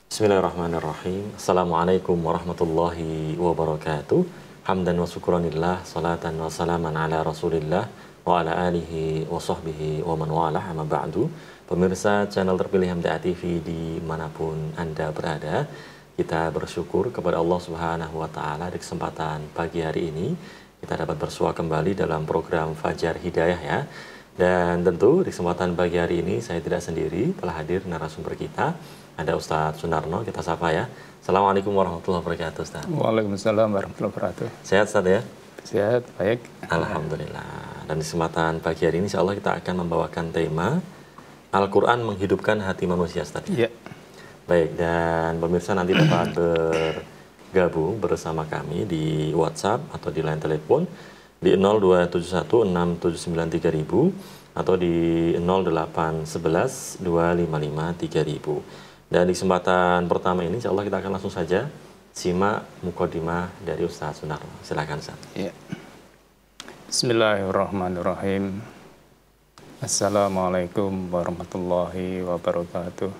Bismillahirrahmanirrahim. Assalamualaikum warahmatullahi wabarakatuh. Hamdan wa syukranillah, salatan wa salaman ala rasulillah wa ala alihi wa sahbihi wa man walah, amma ba'du. Pemirsa channel terpilih MTA TV dimanapun Anda berada, kita bersyukur kepada Allah Subhanahu wa Ta'ala di kesempatan pagi hari ini kita dapat bersua kembali dalam program Fajar Hidayah ya. Dan tentu di kesempatan pagi hari ini saya tidak sendiri, telah hadir narasumber kita. Ada Ustadz Sunarno, kita sapa ya. Assalamualaikum warahmatullahi wabarakatuh, Ustadz. Waalaikumsalam warahmatullahi wabarakatuh. Sehat, Ustadz ya? Sehat, baik. Alhamdulillah. Dan di kesempatan pagi hari ini, insya Allah kita akan membawakan tema Al-Quran menghidupkan hati manusia, Ustadz. Iya. Baik, dan pemirsa nanti dapat bergabung bersama kami di WhatsApp atau di line telepon di 02716793000 atau di 08112553000. Dan di kesempatan pertama ini, insya Allah kita akan langsung saja simak mukodimah dari Ustadz Sunarno. Silakan, Ustadz. Ya. Bismillahirrahmanirrahim. Assalamualaikum warahmatullahi wabarakatuh.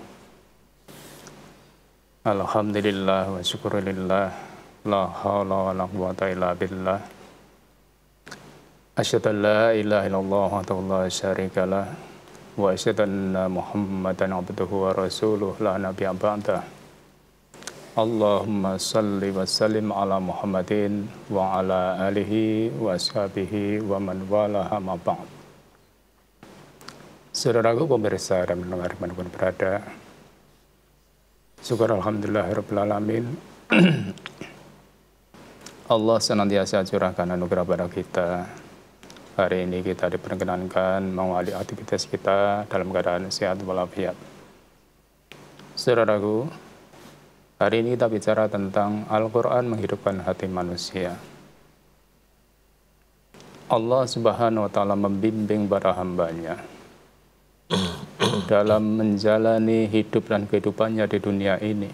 Alhamdulillah wa syukurillah. La hawla wa la quwwata illa billah. Asyhadu an la ilaha illallah wa la syarika lah. Wa asyhadu anna Muhammadan abduhu wa rasuluh la nabiyya ba'dah. Allahumma salli wa sallim ala Muhammadin wa ala alihi wa ashabihi wa man walaha ma ba'd. Saudaraku pemirsa dan pendengar dimanapun berada, syukur alhamdulillahirabbil alamin. Allah senantiasa curahkan anugerah pada kita. Hari ini kita diperkenankan mengawali aktivitas kita dalam keadaan sehat walafiat. Saudaraku, hari ini kita bicara tentang Al-Quran menghidupkan hati manusia. Allah Subhanahu wa Ta'ala membimbing para hambanya dalam menjalani hidup dan kehidupannya di dunia ini,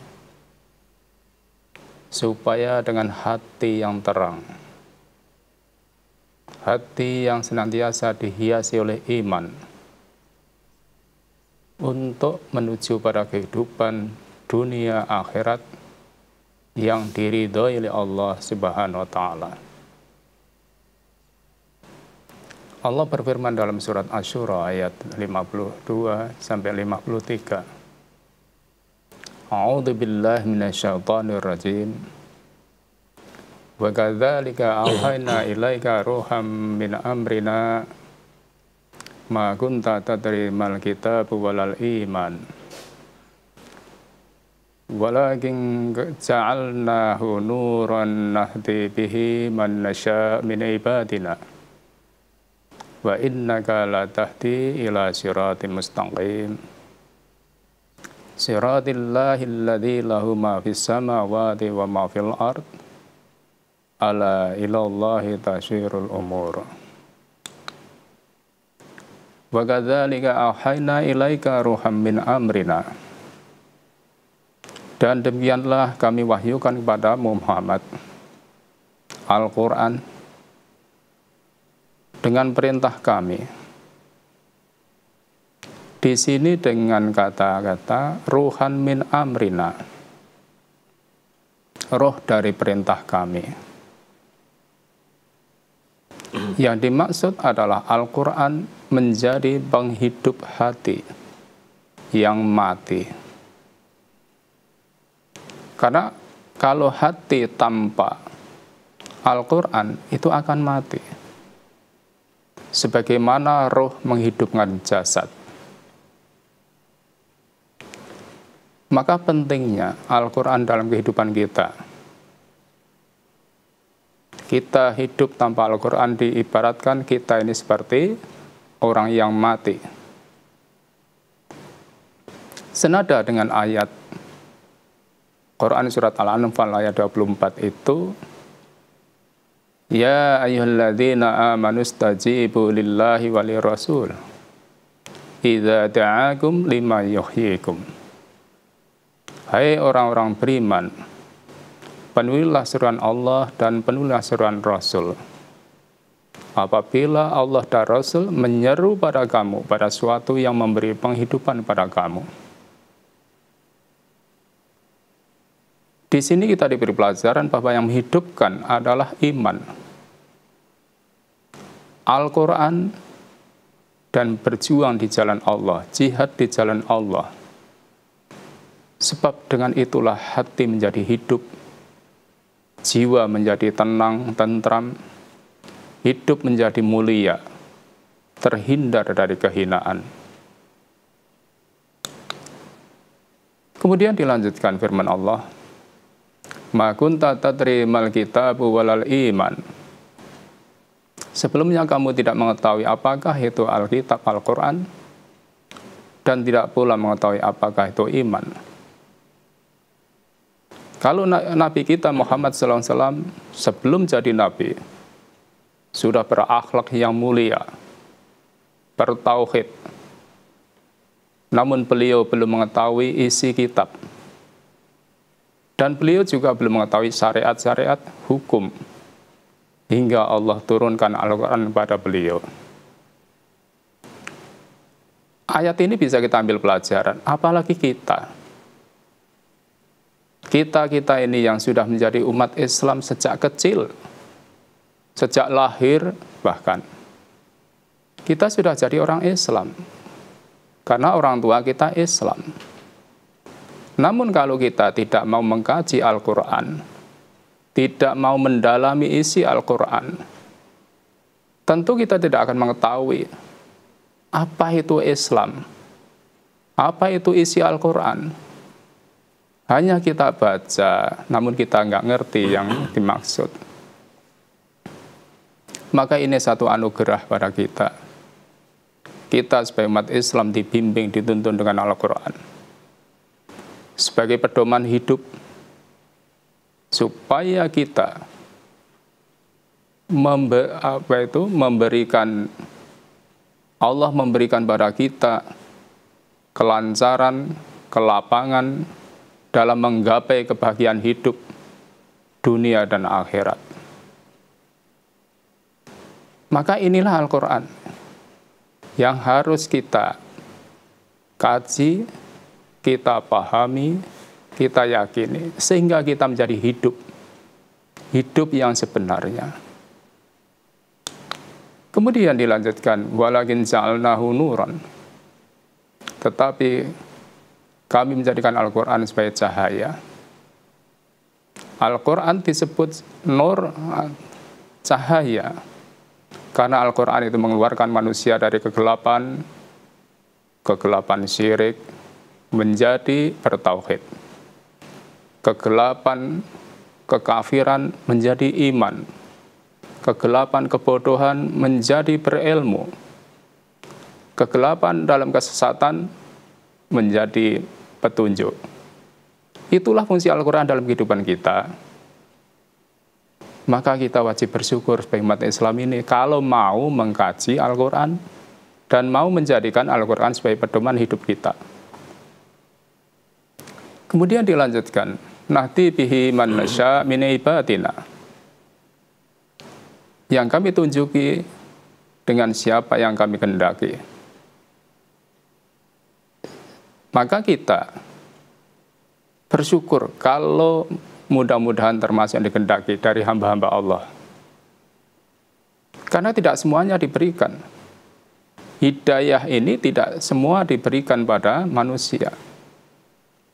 supaya dengan hati yang terang, hati yang senantiasa dihiasi oleh iman, untuk menuju pada kehidupan dunia akhirat yang diridhoi oleh Allah Subhanahu wa Ta'ala. Allah berfirman dalam surat Asy-Syura ayat 52 sampai 53. A'udzu billahi minasyaitonir rajim. Wa kadzalika auhayna ilaika ruham min amrina ma kunta tadri mal kitabu walal iman walakin ja'alnahu nuran nahdi bihi man nasya' min ibadina wa innaka la tahdi ila siratim mustaqim siratillahi alladzi lahu ma fis samawati wa ma fil ard ala ilallahi tasyirul umur. Wa kadzalika auhayna ilaika ruham min amrina. Dan demikianlah kami wahyukan kepada Muhammad Al-Quran dengan perintah kami. Di sini dengan kata-kata ruhan min amrina, roh dari perintah kami. Yang dimaksud adalah Al-Quran menjadi penghidup hati yang mati. Karena kalau hati tanpa Al-Quran itu akan mati. Sebagaimana roh menghidupkan jasad. Maka pentingnya Al-Quran dalam kehidupan kita. Kita hidup tanpa Al-Quran diibaratkan kita ini seperti orang yang mati. Senada dengan ayat Quran surat Al-Anfal ayat 24 itu, Ya ayyuhalladzina amanu stajibu lillahi walirrasul idza da'akum lima yuhyikum. Hai orang-orang beriman, penuhilah seruan Allah dan penuhilah seruan Rasul. Apabila Allah dan Rasul menyeru pada kamu pada suatu yang memberi penghidupan pada kamu. Di sini kita diberi pelajaran bahwa yang menghidupkan adalah iman, Al-Quran, dan berjuang di jalan Allah, jihad di jalan Allah. Sebab dengan itulah hati menjadi hidup, jiwa menjadi tenang, tentram, hidup menjadi mulia, terhindar dari kehinaan. Kemudian dilanjutkan firman Allah, Ma kunta tadri mal kitabu walal iman. Sebelumnya kamu tidak mengetahui apakah itu Alkitab, Al-Quran, dan tidak pula mengetahui apakah itu iman. Kalau Nabi kita Muhammad SAW sebelum jadi Nabi, sudah berakhlak yang mulia, bertauhid, namun beliau belum mengetahui isi kitab. Dan beliau juga belum mengetahui syariat-syariat hukum hingga Allah turunkan Al-Quran kepada beliau. Ayat ini bisa kita ambil pelajaran, apalagi kita. Kita ini yang sudah menjadi umat Islam sejak kecil, sejak lahir bahkan. Kita sudah jadi orang Islam, karena orang tua kita Islam. Namun kalau kita tidak mau mengkaji Al-Quran, tidak mau mendalami isi Al-Quran, tentu kita tidak akan mengetahui apa itu Islam, apa itu isi Al-Quran. Hanya kita baca, namun kita nggak ngerti yang dimaksud. Maka ini satu anugerah pada kita. Kita sebagai umat Islam dibimbing, dituntun dengan Al-Quran sebagai pedoman hidup, supaya kita memberikan, Allah memberikan pada kita kelancaran, kelapangan dalam menggapai kebahagiaan hidup dunia dan akhirat. Maka inilah Al-Quran yang harus kita kaji, kita pahami, kita yakini, sehingga kita menjadi hidup yang sebenarnya. Kemudian dilanjutkan, walakin ja'alnahu nuran. Tetapi kami menjadikan Al-Quran sebagai cahaya. Al-Quran disebut nur, cahaya, karena Al-Quran itu mengeluarkan manusia dari kegelapan syirik, menjadi bertauhid. Kegelapan, kekafiran menjadi iman. Kegelapan, kebodohan menjadi berilmu. Kegelapan dalam kesesatan menjadi petunjuk. Itulah fungsi Al-Quran dalam kehidupan kita. Maka kita wajib bersyukur sebagai umat Islam ini kalau mau mengkaji Al-Quran dan mau menjadikan Al-Quran sebagai pedoman hidup kita. Kemudian dilanjutkan, nahdi bihi man nasya min ibadina. Yang kami tunjuki dengan siapa yang kami kehendaki. Maka kita bersyukur kalau mudah-mudahan termasuk yang dikehendaki dari hamba-hamba Allah. Karena tidak semuanya diberikan. Hidayah ini tidak semua diberikan pada manusia,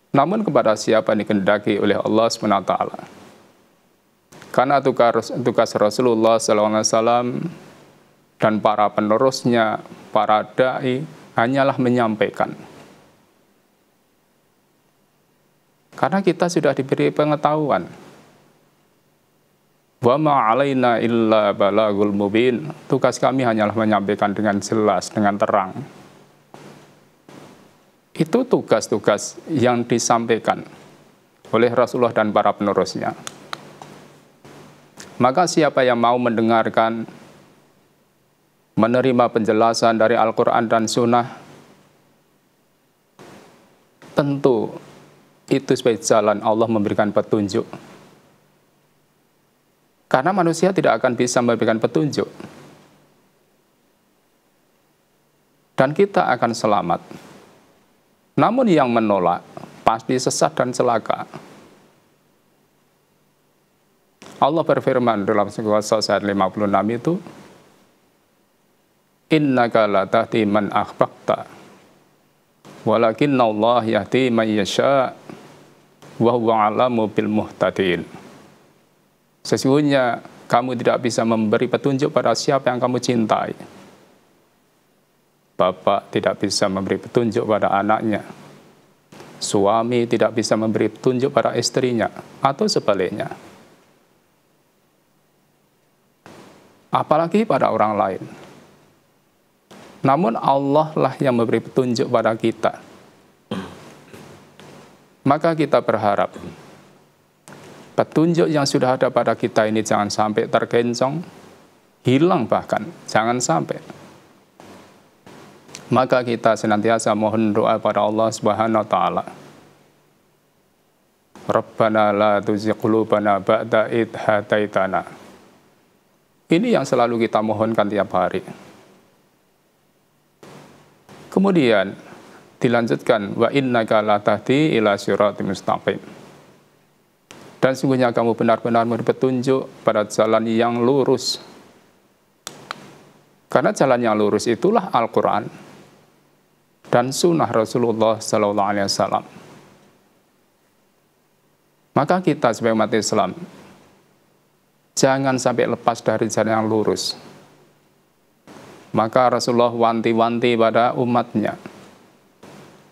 namun kepada siapa yang dikehendaki oleh Allah SWT. Karena tugas Rasulullah SAW dan para penerusnya, para da'i, hanyalah menyampaikan. Karena kita sudah diberi pengetahuan. Wa ma 'alaina illa balagul mubin. Tugas kami hanyalah menyampaikan dengan jelas, dengan terang. Itu tugas-tugas yang disampaikan oleh Rasulullah dan para penerusnya. Maka siapa yang mau mendengarkan, menerima penjelasan dari Al-Quran dan Sunnah, tentu itu sebagai jalan Allah memberikan petunjuk. Karena manusia tidak akan bisa memberikan petunjuk. Dan kita akan selamat. Namun yang menolak pasti sesat dan celaka. Allah berfirman dalam surah ayat 56 itu, innaka la tahdi man ahbabta walakinna Allah yahdi man yasha wa huwa alamu bil muhtadin. Sesungguhnya kamu tidak bisa memberi petunjuk pada siapa yang kamu cintai. Bapak tidak bisa memberi petunjuk pada anaknya. Suami tidak bisa memberi petunjuk pada istrinya, atau sebaliknya. Apalagi pada orang lain. Namun Allah lah yang memberi petunjuk pada kita. Maka kita berharap petunjuk yang sudah ada pada kita ini jangan sampai tergencong, hilang bahkan, jangan sampai. Maka kita senantiasa mohon doa pada Allah Subhanahu wa taala. Rabbana la tuzigh qulubana ba'da idh hadaitana. Ini yang selalu kita mohonkan tiap hari. Kemudian dilanjutkan, wa innaka la tahdi ila siratal mustaqim. Dan sungguhnya kamu benar-benar memberi petunjuk pada jalan yang lurus. Karena jalan yang lurus itulah Al-Quran dan sunnah Rasulullah SAW. Maka kita sebagai umat Islam jangan sampai lepas dari jalan yang lurus. Maka Rasulullah wanti-wanti pada umatnya.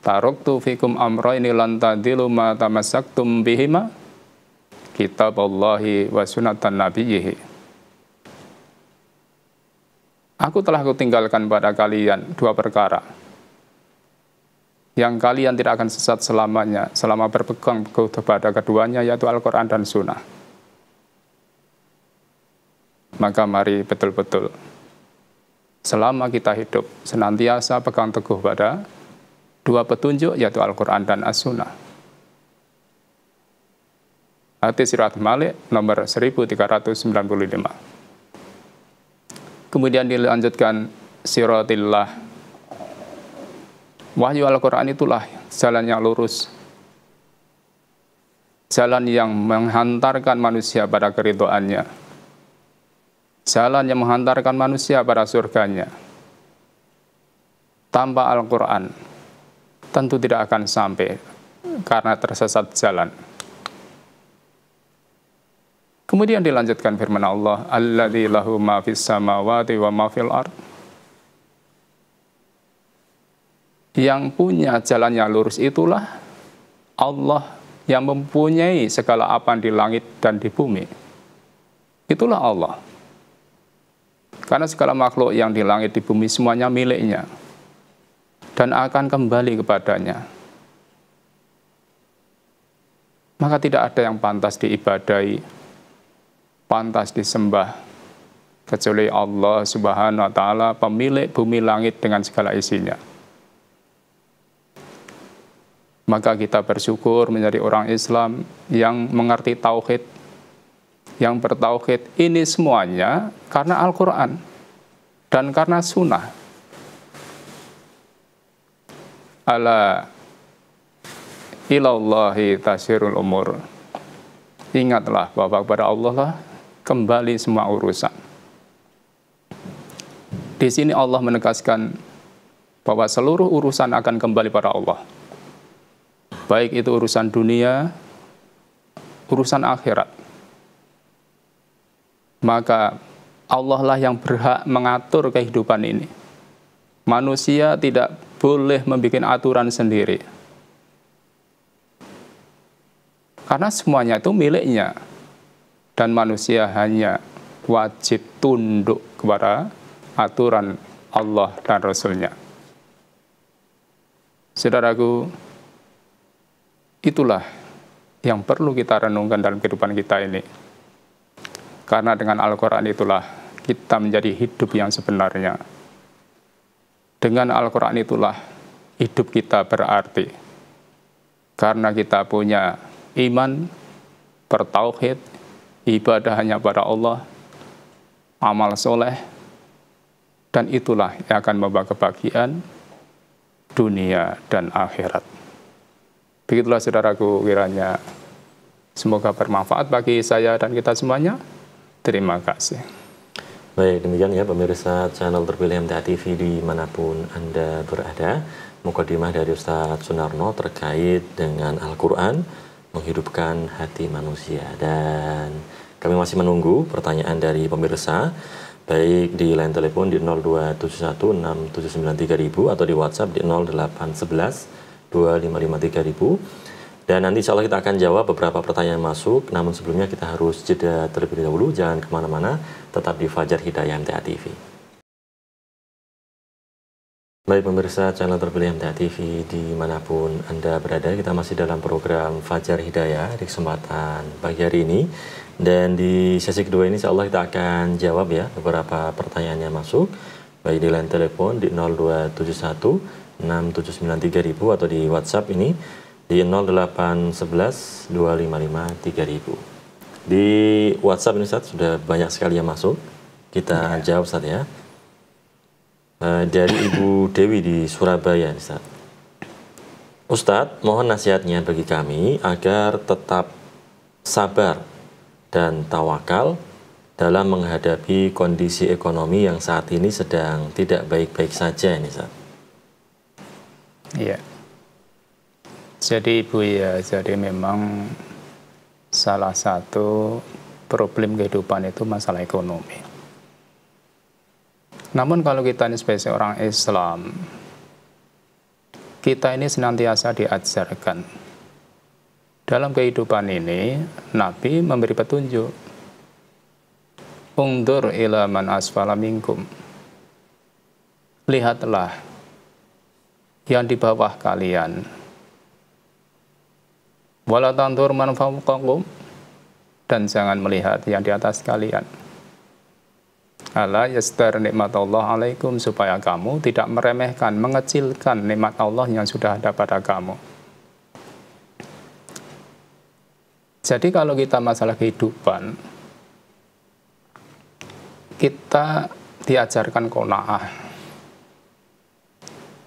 Taraktu fikum amrayni lan tadillu ma tamassaktum bihima kitaballahi wa sunnatan nabiyhi. Aku telah kutinggalkan pada kalian dua perkara yang kalian tidak akan sesat selamanya selama berpegang teguh kepada keduanya, yaitu Al-Quran dan Sunnah. Maka mari betul-betul selama kita hidup senantiasa pegang teguh pada dua petunjuk, yaitu Al-Quran dan As-Sunnah. Hadis Riwayat Malik nomor 1395. Kemudian dilanjutkan, siratillah. Wahyu Al-Quran itulah jalan yang lurus, jalan yang menghantarkan manusia pada keridhoannya, jalan yang menghantarkan manusia pada surganya. Tanpa Al-Quran tentu tidak akan sampai karena tersesat jalan. Kemudian dilanjutkan firman Allah, alladzi lahu ma fis samawati wa ma fil ard. Yang punya jalan yang lurus itulah Allah yang mempunyai segala apa di langit dan di bumi. Itulah Allah. Karena segala makhluk yang di langit di bumi semuanya miliknya dan akan kembali kepadanya. Maka tidak ada yang pantas diibadahi, pantas disembah kecuali Allah Subhanahu wa taala, pemilik bumi langit dengan segala isinya. Maka kita bersyukur menjadi orang Islam yang mengerti tauhid, yang bertauhid ini semuanya karena Al-Quran dan karena Sunnah. Ala ilallahi tasirul umur. Ingatlah bahwa kepada Allah lah kembali semua urusan. Di sini Allah menegaskan bahwa seluruh urusan akan kembali pada Allah. Baik itu urusan dunia, urusan akhirat. Maka Allah lah yang berhak mengatur kehidupan ini. Manusia tidak boleh membuat aturan sendiri. Karena semuanya itu miliknya. Dan manusia hanya wajib tunduk kepada aturan Allah dan Rasul-Nya. Saudaraku, itulah yang perlu kita renungkan dalam kehidupan kita ini. Karena dengan Al-Quran itulah kita menjadi hidup yang sebenarnya. Dengan Al-Quran itulah hidup kita berarti. Karena kita punya iman, bertauhid, ibadah hanya pada Allah, amal soleh, dan itulah yang akan membawa kebahagiaan dunia dan akhirat. Begitulah saudaraku, kiranya Semoga bermanfaat bagi saya dan kita semuanya. Terima kasih. Baik, demikian ya pemirsa channel terpilih MTA TV dimanapun Anda berada. Mukadimah dari Ustadz Sunarno terkait dengan Al-Quran menghidupkan hati manusia. Dan kami masih menunggu pertanyaan dari pemirsa, baik di line telepon di 02716793000 atau di WhatsApp di 08112553000. Dan nanti insya Allah kita akan jawab beberapa pertanyaan masuk. Namun sebelumnya kita harus jeda terlebih dahulu. Jangan kemana-mana, tetap di Fajar Hidayah MTA TV. Baik pemirsa channel terpilih MTA TV dimanapun Anda berada, kita masih dalam program Fajar Hidayah di kesempatan pagi hari ini. Dan di sesi kedua ini insya Allah kita akan jawab ya beberapa pertanyaan yang masuk, baik di line telepon di 02716793000 atau di WhatsApp ini di 08112553000. Di WhatsApp ini Ustaz sudah banyak sekali yang masuk. Kita jawab Ustaz ya. Dari Ibu Dewi di Surabaya Ustaz. Ustadz, mohon nasihatnya bagi kami agar tetap sabar dan tawakal dalam menghadapi kondisi ekonomi yang saat ini sedang tidak baik-baik saja ini Ustaz. Iya. Jadi Ibu ya, jadi memang salah satu problem kehidupan itu masalah ekonomi. Namun kalau kita ini sebagai seorang Islam, kita ini senantiasa diajarkan. Dalam kehidupan ini, Nabi memberi petunjuk. Ungdur ila man asfala minkum. Lihatlah yang di bawah kalian. Wala tandur man fawqakum, dan jangan melihat yang di atas kalian. Ala yastar nikmat Allah alaikum, supaya kamu tidak meremehkan, mengecilkan nikmat Allah yang sudah ada pada kamu. Jadi kalau kita masalah kehidupan, kita diajarkan qanaah.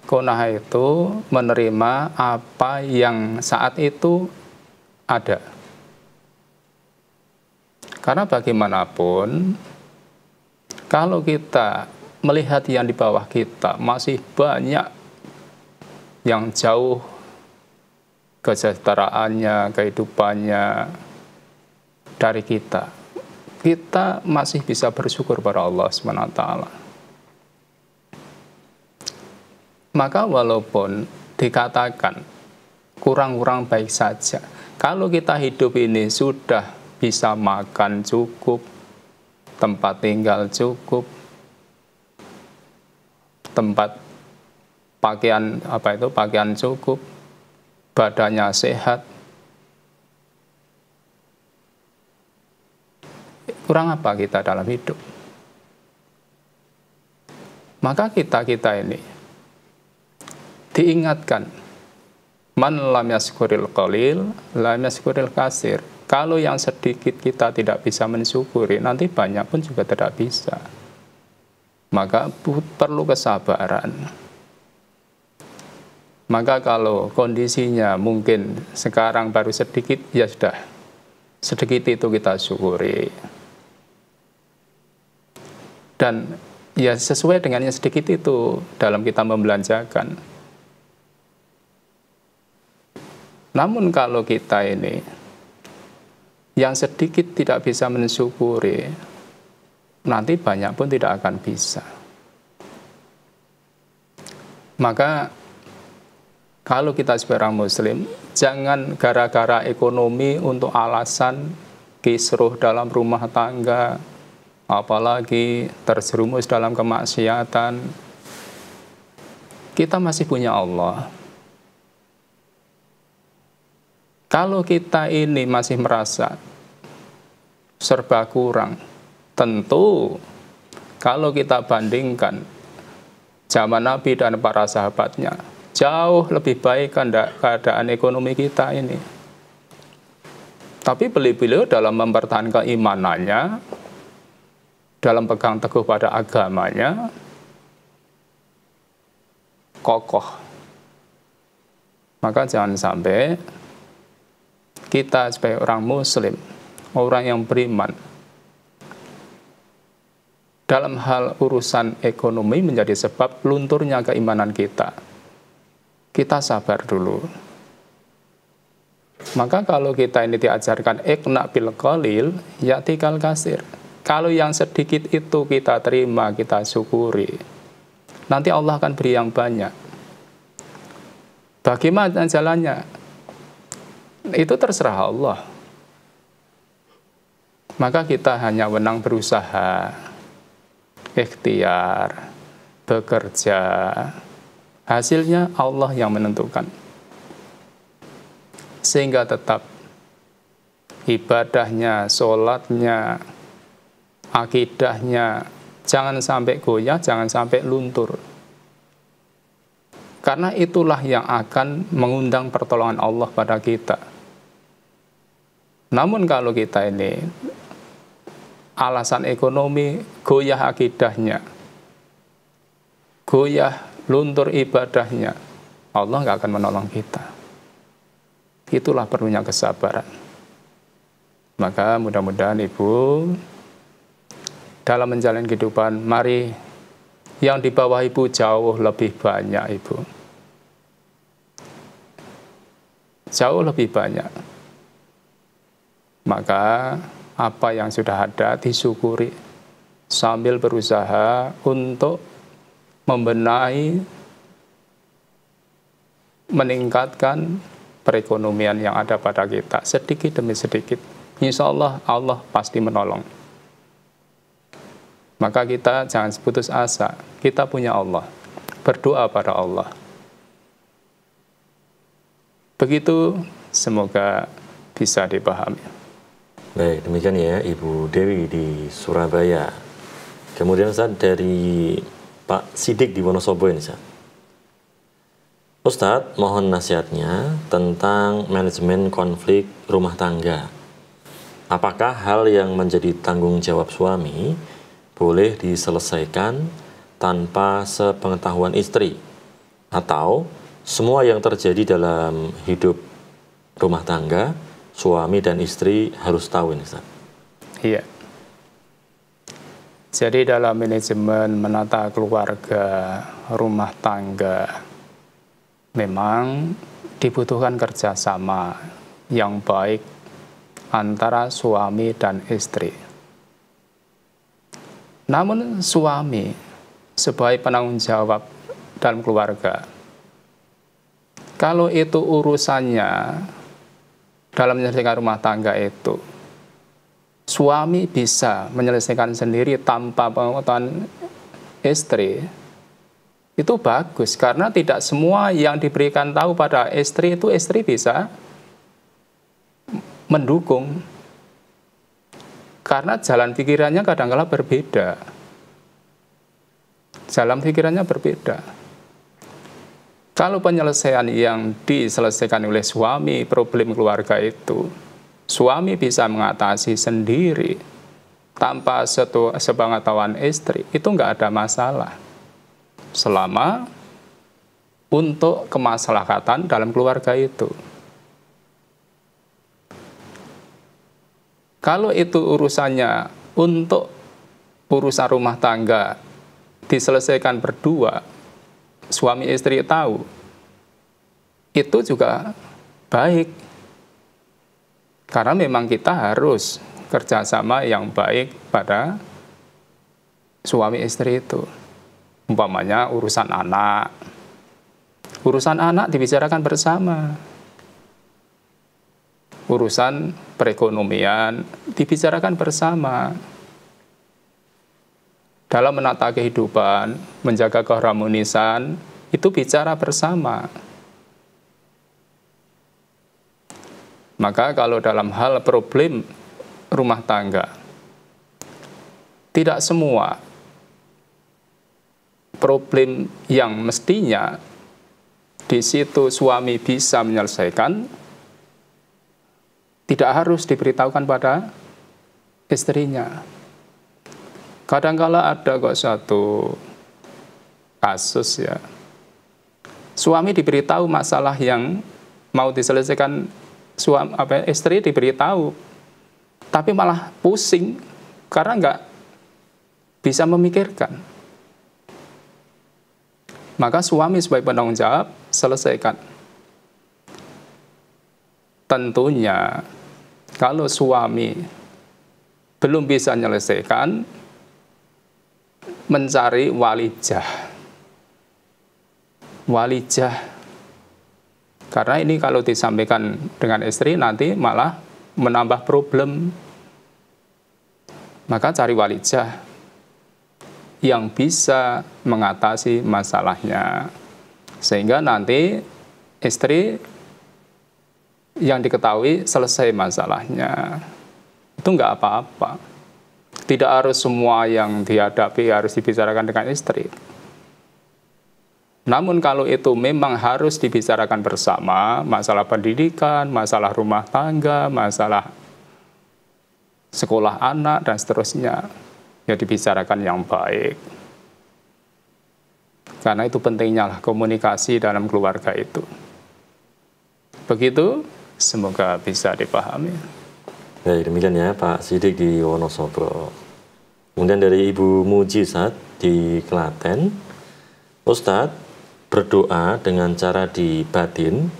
Qanaah itu menerima apa yang saat itu ada. Karena bagaimanapun, kalau kita melihat yang di bawah kita, masih banyak yang jauh kesejahteraannya, kehidupannya dari kita. Kita masih bisa bersyukur pada Allah SWT. Maka walaupun dikatakan kurang-kurang baik saja, kalau kita hidup ini sudah bisa makan cukup, tempat tinggal cukup, tempat pakaian pakaian cukup, badannya sehat, kurang apa kita dalam hidup? Maka kita ini diingatkan, man lam yaskuril qalil, lam yaskuril kasir. Kalau yang sedikit kita tidak bisa mensyukuri, nanti banyak pun juga tidak bisa. Maka perlu kesabaran. Maka kalau kondisinya mungkin sekarang baru sedikit, ya sudah, sedikit itu kita syukuri. Dan ya sesuai dengan yang sedikit itu dalam kita membelanjakan. Namun kalau kita ini yang sedikit tidak bisa mensyukuri, nanti banyak pun tidak akan bisa. Maka kalau kita sebagai orang Muslim, jangan gara-gara ekonomi untuk alasan kisruh dalam rumah tangga, apalagi terjerumus dalam kemaksiatan. Kita masih punya Allah. Kalau kita ini masih merasa serba kurang, tentu kalau kita bandingkan zaman Nabi dan para sahabatnya, jauh lebih baik keadaan ekonomi kita ini. Tapi beliau dalam mempertahankan keimanannya, dalam pegang teguh pada agamanya, kokoh. Maka jangan sampai kita sebagai orang muslim, orang yang beriman, dalam hal urusan ekonomi menjadi sebab lunturnya keimanan kita. Kita sabar dulu. Maka kalau kita ini diajarkan iqna bil qalil ya'tikal kasir. Kalau yang sedikit itu kita terima, kita syukuri, nanti Allah akan beri yang banyak. Bagaimana jalannya? Itu terserah Allah. Maka kita hanya wenang berusaha, ikhtiar, bekerja. Hasilnya Allah yang menentukan. Sehingga tetap ibadahnya, sholatnya, akidahnya, jangan sampai goyah, jangan sampai luntur. Karena itulah yang akan mengundang pertolongan Allah pada kita. Namun kalau kita ini alasan ekonomi, goyah akidahnya, goyah luntur ibadahnya, Allah nggak akan menolong kita. Itulah perlunya kesabaran. Maka mudah-mudahan Ibu dalam menjalani kehidupan, mari yang di bawah Ibu jauh lebih banyak, Ibu. Jauh lebih banyak. Maka apa yang sudah ada disyukuri sambil berusaha untuk membenahi, meningkatkan perekonomian yang ada pada kita sedikit demi sedikit. Insya Allah, Allah pasti menolong. Maka kita jangan putus asa. Kita punya Allah. Berdoa pada Allah. Begitu, semoga bisa dipahami. Baik, demikian ya Ibu Dewi di Surabaya. Kemudian Ustaz dari Pak Sidik di Wonosobo ini Ustaz. Ustadz, mohon nasihatnya tentang manajemen konflik rumah tangga. Apakah hal yang menjadi tanggung jawab suami boleh diselesaikan tanpa sepengetahuan istri? Atau semua yang terjadi dalam hidup rumah tangga, suami dan istri harus tahu ini, Ustaz? Iya. Jadi dalam manajemen menata keluarga, rumah tangga, memang dibutuhkan kerjasama yang baik antara suami dan istri. Namun suami sebagai penanggung jawab dalam keluarga, kalau itu urusannya dalam menyelesaikan rumah tangga itu, suami bisa menyelesaikan sendiri tanpa pengetahuan istri, itu bagus, karena tidak semua yang diberikan tahu pada istri itu istri bisa mendukung. Karena jalan pikirannya kadang-kala berbeda. Jalan pikirannya berbeda. Kalau penyelesaian yang diselesaikan oleh suami, problem keluarga itu, suami bisa mengatasi sendiri tanpa sepengetahuan istri, itu nggak ada masalah. Selama untuk kemaslahatan dalam keluarga itu. Kalau itu urusannya untuk urusan rumah tangga diselesaikan berdua, suami istri tahu, itu juga baik. Karena memang kita harus kerjasama yang baik pada suami istri itu. Umpamanya urusan anak. Urusan anak dibicarakan bersama. Urusan perekonomian dibicarakan bersama. Dalam menata kehidupan, menjaga keharmonisan, itu bicara bersama. Maka kalau dalam hal problem rumah tangga, tidak semua problem yang mestinya di situ suami bisa menyelesaikan, tidak harus diberitahukan pada istrinya. Kadangkala ada kok satu kasus suami diberitahu masalah yang mau diselesaikan istri diberitahu, tapi malah pusing karena nggak bisa memikirkan. Maka suami sebagai penanggung jawab, selesaikan. Tentunya kalau suami belum bisa menyelesaikan, mencari walijah. Walijah. Karena ini kalau disampaikan dengan istri nanti malah menambah problem. Maka cari walijah yang bisa mengatasi masalahnya. Sehingga nanti istri yang diketahui selesai masalahnya. Itu nggak apa-apa. Tidak harus semua yang dihadapi harus dibicarakan dengan istri. Namun kalau itu memang harus dibicarakan bersama, masalah pendidikan, masalah rumah tangga, masalah sekolah anak, dan seterusnya, ya dibicarakan yang baik. Karena itu pentingnya lah komunikasi dalam keluarga itu. Begitu, semoga bisa dipahami. Baik, demikian ya Pak Sidik di Wonosobo. Kemudian dari Ibu Mujizat di Klaten, Ustadz, berdoa dengan cara di batin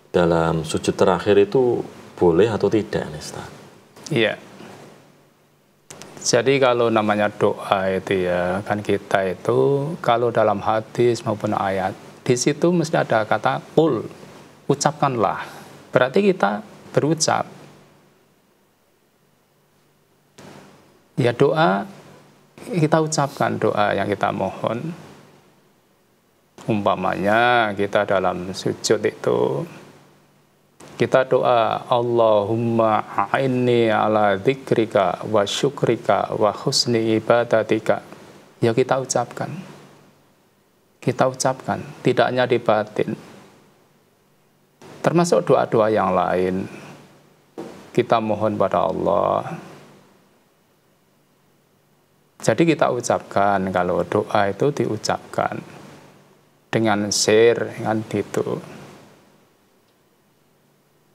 dalam sujud terakhir itu boleh atau tidak, Ustaz? Iya. Jadi kalau namanya doa itu ya, kan kita itu kalau dalam hadis maupun ayat, di situ mesti ada kata qul, ucapkanlah. Berarti kita berucap. Ya doa, kita ucapkan doa yang kita mohon. Umpamanya kita dalam sujud itu, kita doa, Allahumma a'inni ala dzikrika wa syukrika wa husni ibadatika. Ya kita ucapkan. Kita ucapkan, tidak hanya di batin. Termasuk doa-doa yang lain. Kita mohon pada Allah. Jadi kita ucapkan, kalau doa itu diucapkan dengan sir, dengan itu.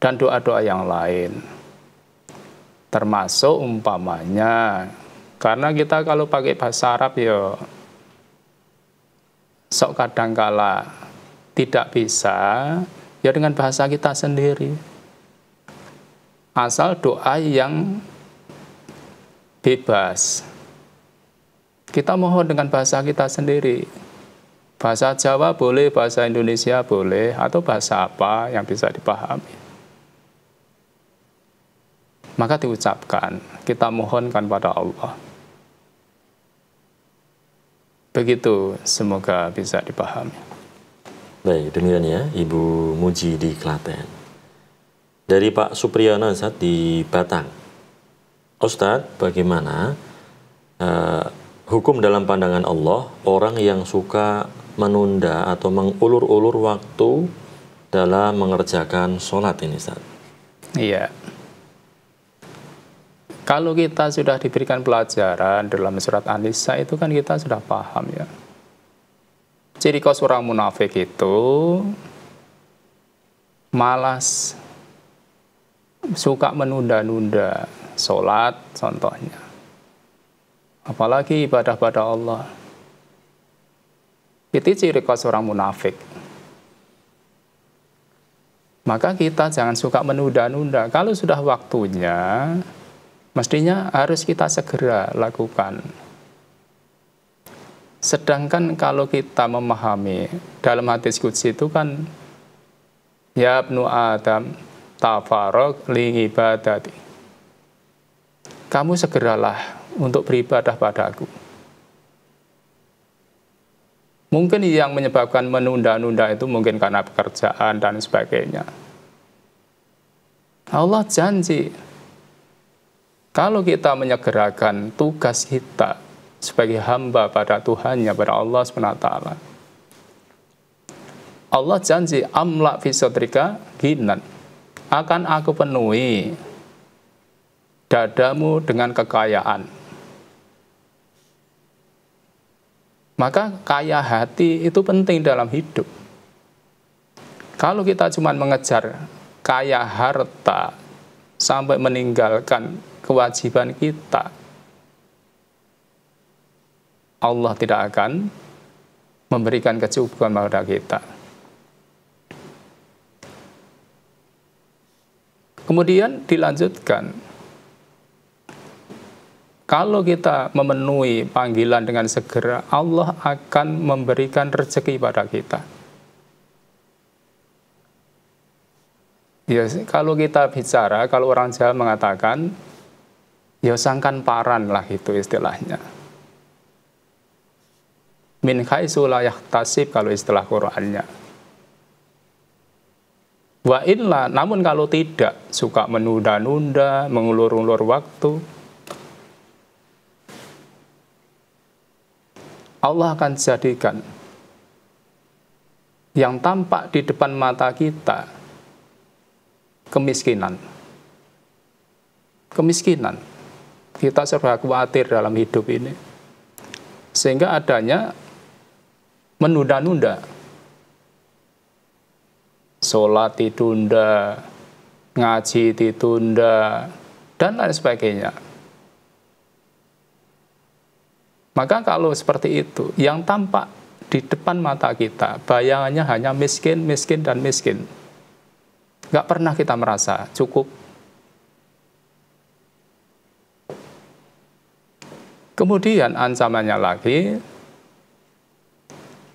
Dan doa-doa yang lain. Termasuk umpamanya, karena kita kalau pakai bahasa Arab ya sok kadangkala tidak bisa, ya dengan bahasa kita sendiri. Asal doa yang bebas. Kita mohon dengan bahasa kita sendiri. Bahasa Jawa boleh, bahasa Indonesia boleh, atau bahasa apa yang bisa dipahami. Maka diucapkan, kita mohonkan pada Allah. Begitu, semoga bisa dipahami. Baik, demikian ya Ibu Muji di Klaten. Dari Pak Supriyono Ustaz di Batang. Ustadz, bagaimana hukum dalam pandangan Allah orang yang suka menunda atau mengulur-ulur waktu dalam mengerjakan sholat ini, Ustaz? Iya. Kalau kita sudah diberikan pelajaran dalam surat An-Nisa itu kan kita sudah paham ya. Ciri khas orang munafik itu malas, suka menunda-nunda sholat contohnya. Apalagi ibadah pada Allah. Itu ciri khas orang munafik. Maka kita jangan suka menunda-nunda. Kalau sudah waktunya, mestinya harus kita segera lakukan. Sedangkan kalau kita memahami dalam hadis qudsi itu kan, ya ibnu Adam tafarraq li ibadati. Kamu segeralah untuk beribadah padaku. Mungkin yang menyebabkan menunda-nunda itu mungkin karena pekerjaan dan sebagainya. Allah janji, kalau kita menyegerakan tugas kita sebagai hamba pada Tuhannya, pada Allah SWT, Allah janji, amla fi sadrika ginan, akan aku penuhi dadamu dengan kekayaan. Maka kaya hati itu penting dalam hidup. Kalau kita cuma mengejar kaya harta sampai meninggalkan kewajiban kita, Allah tidak akan memberikan kecukupan pada kita. Kemudian dilanjutkan, kalau kita memenuhi panggilan dengan segera, Allah akan memberikan rezeki pada kita. Ya, kalau kita bicara, kalau orang Jawa mengatakan, ya sangkan paran lah itu istilahnya. Min haitsu la yahtasib kalau istilah Qur'annya. Wa illa, namun kalau tidak, suka menunda-nunda, mengulur-ulur waktu, Allah akan jadikan yang tampak di depan mata kita kemiskinan. Kemiskinan. Kita serba khawatir dalam hidup ini. Sehingga adanya menunda-nunda. Sholat ditunda, ngaji ditunda, dan lain sebagainya. Maka kalau seperti itu, yang tampak di depan mata kita, bayangannya hanya miskin, miskin, dan miskin. Nggak pernah kita merasa cukup. Kemudian ancamannya lagi,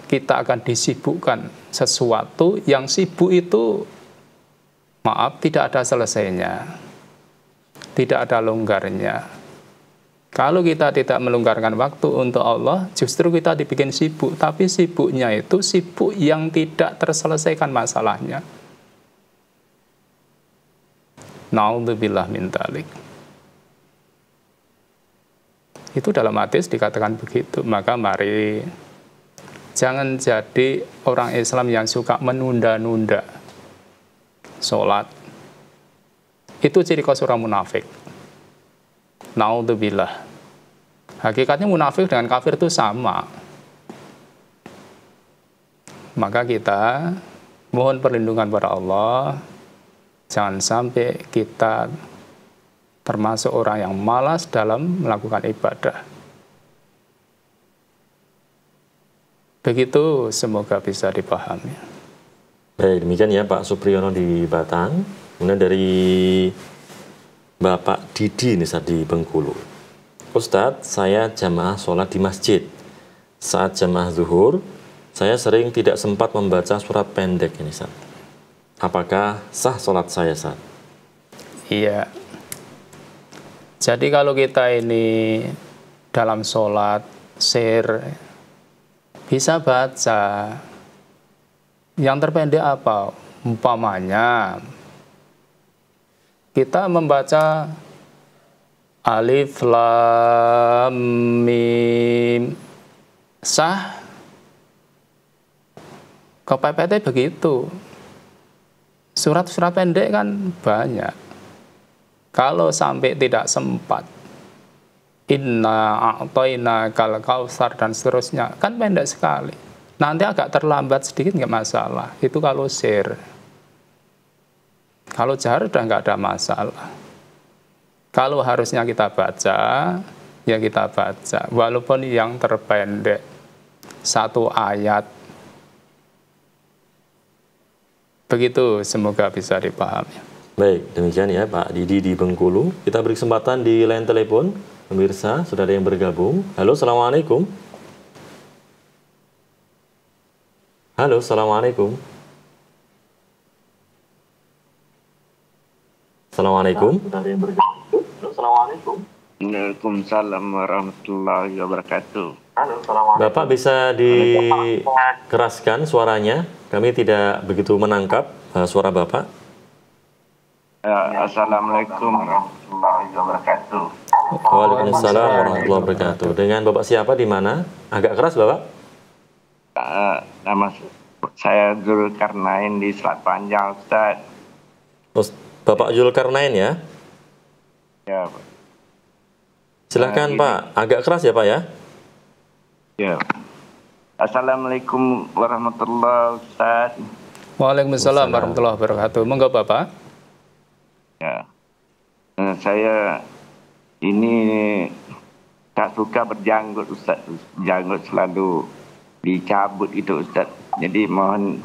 kita akan disibukkan sesuatu yang sibuk itu, maaf, tidak ada selesainya. Tidak ada longgarnya. Kalau kita tidak melonggarkan waktu untuk Allah, justru kita dibikin sibuk. Tapi sibuknya itu sibuk yang tidak terselesaikan masalahnya. Na'udzubillah min dzalik. Itu dalam hadis dikatakan begitu. Maka mari jangan jadi orang Islam yang suka menunda-nunda sholat. Itu ciri khas orang munafik. Na'udzubillah. Hakikatnya munafik dengan kafir itu sama. Maka kita mohon perlindungan pada Allah. Jangan sampai kita termasuk orang yang malas dalam melakukan ibadah. Begitu, semoga bisa dipahami. Baik, demikian ya Pak Supriyono di Batang. Kemudian dari Bapak Didi nih di Bengkulu. Ustadz, saya jamaah sholat di masjid. Saat jamaah zuhur, saya sering tidak sempat membaca surat pendek ini, Ustadz. Apakah sah sholat saya, Ustadz? Iya. Jadi kalau kita ini dalam sholat, bisa baca. Yang terpendek apa? Umpamanya, kita membaca Alif Lam Mim, sah? Kepepetnya begitu. Surat-surat pendek kan banyak. Kalau sampai tidak sempat, Inna a'toina kal kautsar dan seterusnya, kan pendek sekali. Nanti agak terlambat sedikit nggak masalah. Itu kalau share. Kalau jahar udah nggak ada masalah. Kalau harusnya kita baca, ya kita baca. Walaupun yang terpendek satu ayat. Begitu, semoga bisa dipahami. Baik, demikian ya Pak Didi di Bengkulu. Kita beri kesempatan di line telepon. Pemirsa, sudah ada yang bergabung. Halo, Assalamualaikum. Halo, Assalamualaikum. Assalamualaikum. Assalamualaikum. Waalaikumsalam warahmatullahi wabarakatuh. Bapak bisa dikeraskan suaranya? Kami tidak begitu menangkap suara Bapak. Assalamualaikum warahmatullahi wabarakatuh. Waalaikumsalam warahmatullahi wabarakatuh. Dengan Bapak siapa, di mana? Agak keras Bapak? Nama saya Zulkarnain di Selat Panjang, Ustaz. Bapak Zulkarnain ya? Ya, Pak. Silahkan Pak, agak keras ya Pak ya? Ya. Assalamualaikum warahmatullahi wabarakatuh. Waalaikumsalam warahmatullahi wabarakatuh. Monggo Bapak. Ya. Saya ini tak suka berjanggut Ustaz. Janggut selalu dicabut itu Ustaz. Jadi mohon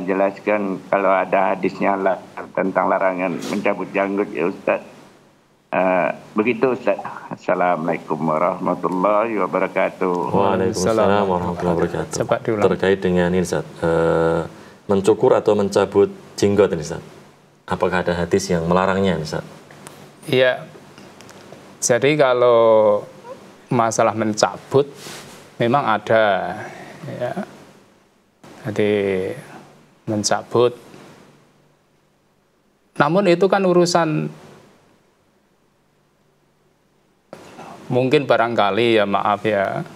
jelaskan kalau ada hadisnya tentang larangan mencabut janggut ya Ustaz. Begitu Ustaz. Assalamualaikum warahmatullahi wabarakatuh. Waalaikumsalam warahmatullahi wabarakatuh. Terkait dengan ini Ustaz, mencukur atau mencabut jenggot ini Ustaz, apakah ada hadis yang melarangnya Ustaz? Iya. Jadi kalau masalah mencabut memang ada, ya. Jadi mencabut. Namun itu kan urusan, mungkin barangkali ya, maaf ya,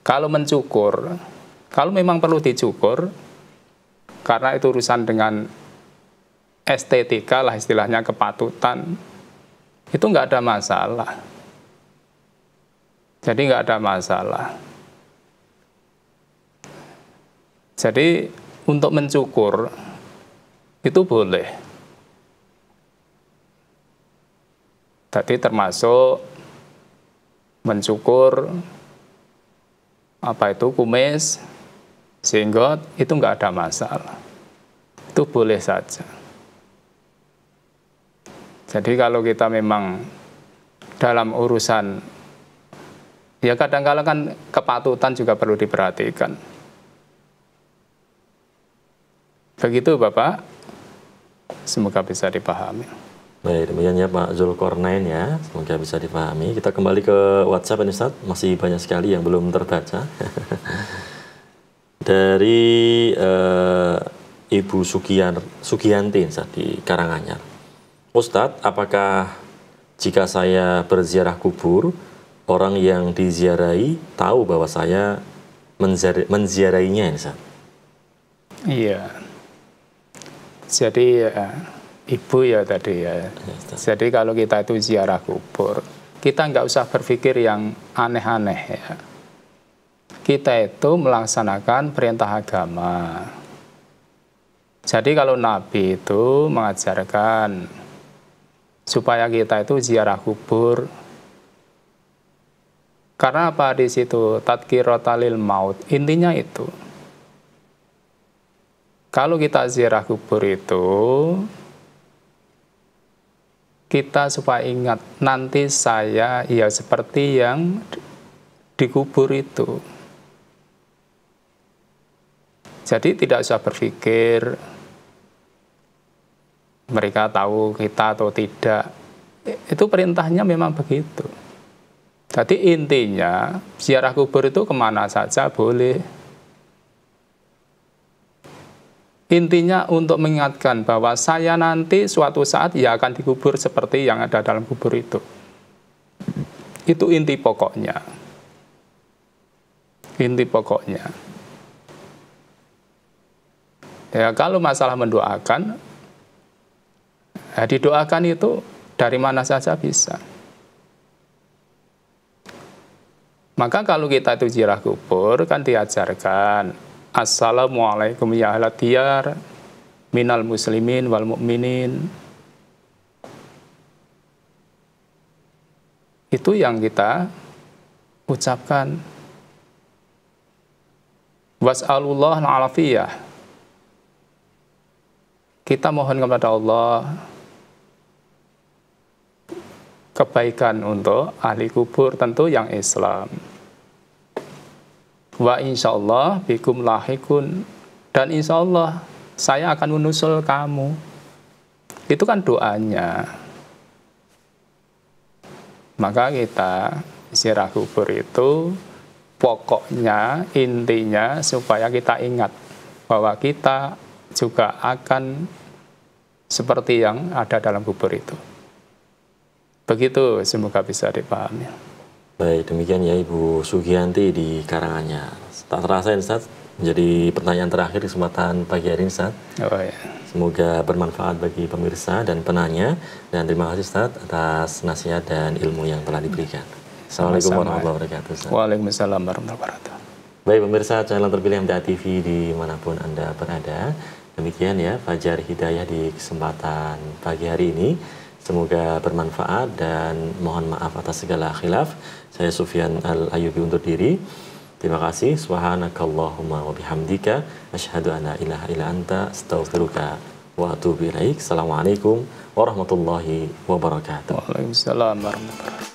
kalau mencukur, kalau memang perlu dicukur, karena itu urusan dengan estetika lah istilahnya, kepatutan, itu nggak ada masalah. Jadi nggak ada masalah. Jadi untuk mencukur itu boleh. Tadi termasuk mencukur apa itu kumis, jenggot, itu nggak ada masalah. Itu boleh saja. Jadi kalau kita memang dalam urusan, ya kadang-kadang kan kepatutan juga perlu diperhatikan. Begitu Bapak, semoga bisa dipahami. Baik, demikian ya Pak Zulkarnain ya, semoga bisa dipahami. Kita kembali ke WhatsApp ini Ustaz, masih banyak sekali yang belum terbaca. Dari Ibu Sugianti Ustaz di Karanganyar. Ustadz, apakah jika saya berziarah kubur, orang yang diziarahi tahu bahwa saya menziarahinya Ustaz? Iya. Jadi Ibu ya tadi ya. Jadi kalau kita itu ziarah kubur, kita nggak usah berpikir yang aneh-aneh ya. Kita itu melaksanakan perintah agama. Jadi kalau Nabi itu mengajarkan supaya kita itu ziarah kubur, karena apa di situ? Tadkiratalil maut. Intinya itu. Kalau kita ziarah kubur itu, kita supaya ingat, nanti saya ya seperti yang dikubur itu. Jadi tidak usah berpikir mereka tahu kita atau tidak. Itu perintahnya memang begitu. Jadi intinya ziarah kubur itu kemana saja boleh. Intinya untuk mengingatkan bahwa saya nanti suatu saat ya akan dikubur seperti yang ada dalam kubur itu. Itu inti pokoknya. Inti pokoknya. Ya kalau masalah mendoakan, ya didoakan itu dari mana saja bisa. Maka kalau kita itu ziarah kubur kan diajarkan, Assalamualaikum ya ahlat diyar minal muslimin wal mu'minin. Itu yang kita ucapkan. Was'alullah al-afiyah. Kita mohon kepada Allah kebaikan untuk ahli kubur, tentu yang Islam. Wa insyaallah bikum lahikun, dan insyaallah saya akan menyusul kamu. Itu kan doanya. Maka kita ziarah kubur itu pokoknya, intinya supaya kita ingat bahwa kita juga akan seperti yang ada dalam kubur itu. Begitu, semoga bisa dipahami. Baik, demikian ya Ibu Sugianti di Karanganyar. Tak terasa Ustaz, menjadi pertanyaan terakhir kesempatan pagi hari ini Ustaz. Oh, ya. Semoga bermanfaat bagi pemirsa dan penanya, dan terima kasih Ustaz atas nasihat dan ilmu yang telah diberikan. Assalamualaikum warahmatullahi wabarakatuh Ustaz. Waalaikumsalam warahmatullahi wabarakatuh. Baik pemirsa channel terpilih MTA TV dimanapun Anda berada, Demikian ya Fajar Hidayah di kesempatan pagi hari ini. Semoga bermanfaat dan mohon maaf atas segala khilaf. Saya Sufyan Al-Ayyubi undur diri. Terima kasih. Subhanakallahumma wa bihamdika asyhadu an la ilaha illa anta astaghfiruka wa atubu ilaik. Assalamualaikum warahmatullahi wabarakatuh. Waalaikumsalam warahmatullahi wabarakatuh.